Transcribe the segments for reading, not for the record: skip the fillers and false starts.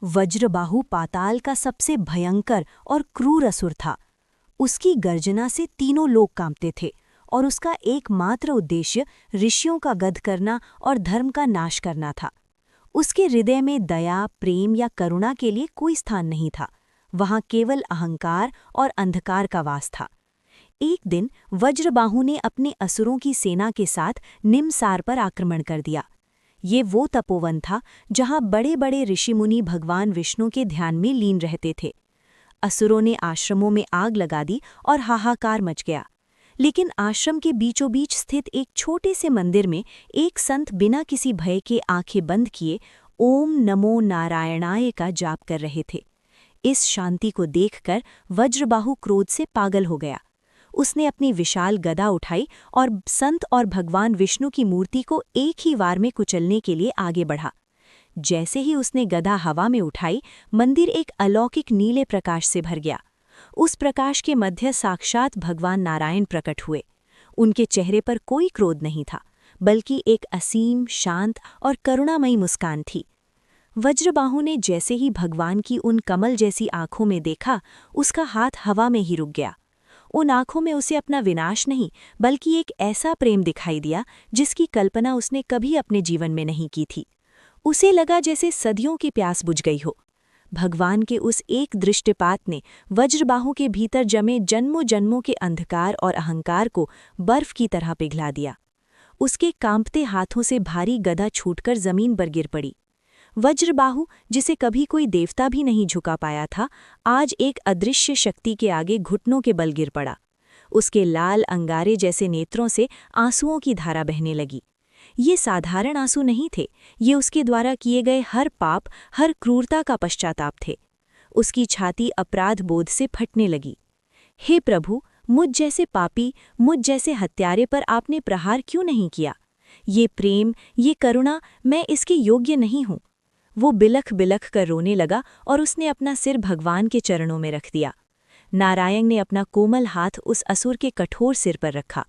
वज्रबाहु पाताल का सबसे भयंकर और क्रूर असुर था। उसकी गर्जना से तीनों लोग कांपते थे और उसका एकमात्र उद्देश्य ऋषियों का वध करना और धर्म का नाश करना था। उसके हृदय में दया, प्रेम या करुणा के लिए कोई स्थान नहीं था। वहां केवल अहंकार और अंधकार का वास था। एक दिन वज्रबाहु ने अपने असुरों की सेना के साथ निमसार पर आक्रमण कर दिया। ये वो तपोवन था जहां बड़े बड़े ऋषिमुनि भगवान विष्णु के ध्यान में लीन रहते थे। असुरों ने आश्रमों में आग लगा दी और हाहाकार मच गया। लेकिन आश्रम के बीचों बीच स्थित एक छोटे से मंदिर में एक संत बिना किसी भय के आंखें बंद किए ओम नमो नारायणाय का जाप कर रहे थे। इस शांति को देखकर वज्रबाहु क्रोध से पागल हो गया। उसने अपनी विशाल गदा उठाई और संत और भगवान विष्णु की मूर्ति को एक ही वार में कुचलने के लिए आगे बढ़ा। जैसे ही उसने गदा हवा में उठाई, मंदिर एक अलौकिक नीले प्रकाश से भर गया। उस प्रकाश के मध्य साक्षात भगवान नारायण प्रकट हुए। उनके चेहरे पर कोई क्रोध नहीं था, बल्कि एक असीम, शांत और करुणामयी मुस्कान थी। वज्रबाहु ने जैसे ही भगवान की उन कमल जैसी आंखों में देखा, उसका हाथ हवा में ही रुक गया। उन आंखों में उसे अपना विनाश नहीं, बल्कि एक ऐसा प्रेम दिखाई दिया जिसकी कल्पना उसने कभी अपने जीवन में नहीं की थी। उसे लगा जैसे सदियों की प्यास बुझ गई हो। भगवान के उस एक दृष्टिपात ने वज्रबाहु के भीतर जमे जन्मों जन्मों के अंधकार और अहंकार को बर्फ की तरह पिघला दिया। उसके कांपते हाथों से भारी गदा छूटकर जमीन पर गिर पड़ी। वज्रबाहु, जिसे कभी कोई देवता भी नहीं झुका पाया था, आज एक अदृश्य शक्ति के आगे घुटनों के बल गिर पड़ा। उसके लाल अंगारे जैसे नेत्रों से आंसुओं की धारा बहने लगी। ये साधारण आंसू नहीं थे, ये उसके द्वारा किए गए हर पाप, हर क्रूरता का पश्चाताप थे। उसकी छाती अपराध बोध से फटने लगी। हे प्रभु, मुझ जैसे पापी, मुझ जैसे हत्यारे पर आपने प्रहार क्यों नहीं किया? ये प्रेम, ये करुणा, मैं इसके योग्य नहीं हूँ। वो बिलख बिलख कर रोने लगा और उसने अपना सिर भगवान के चरणों में रख दिया। नारायण ने अपना कोमल हाथ उस असुर के कठोर सिर पर रखा।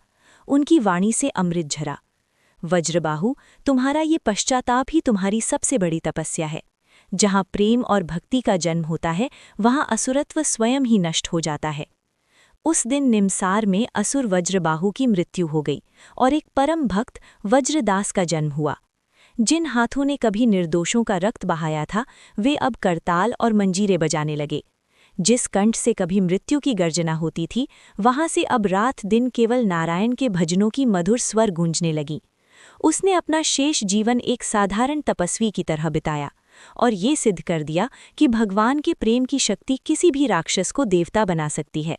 उनकी वाणी से अमृत झरा। वज्रबाहु, तुम्हारा ये पश्चाताप ही तुम्हारी सबसे बड़ी तपस्या है। जहाँ प्रेम और भक्ति का जन्म होता है, वहाँ असुरत्व स्वयं ही नष्ट हो जाता है। उस दिन निमसार में असुर वज्रबाहु की मृत्यु हो गई और एक परम भक्त वज्रदास का जन्म हुआ। जिन हाथों ने कभी निर्दोषों का रक्त बहाया था, वे अब करताल और मंजीरे बजाने लगे। जिस कंठ से कभी मृत्यु की गर्जना होती थी, वहां से अब रात दिन केवल नारायण के भजनों की मधुर स्वर गूंजने लगी। उसने अपना शेष जीवन एक साधारण तपस्वी की तरह बिताया और ये सिद्ध कर दिया कि भगवान के प्रेम की शक्ति किसी भी राक्षस को देवता बना सकती है।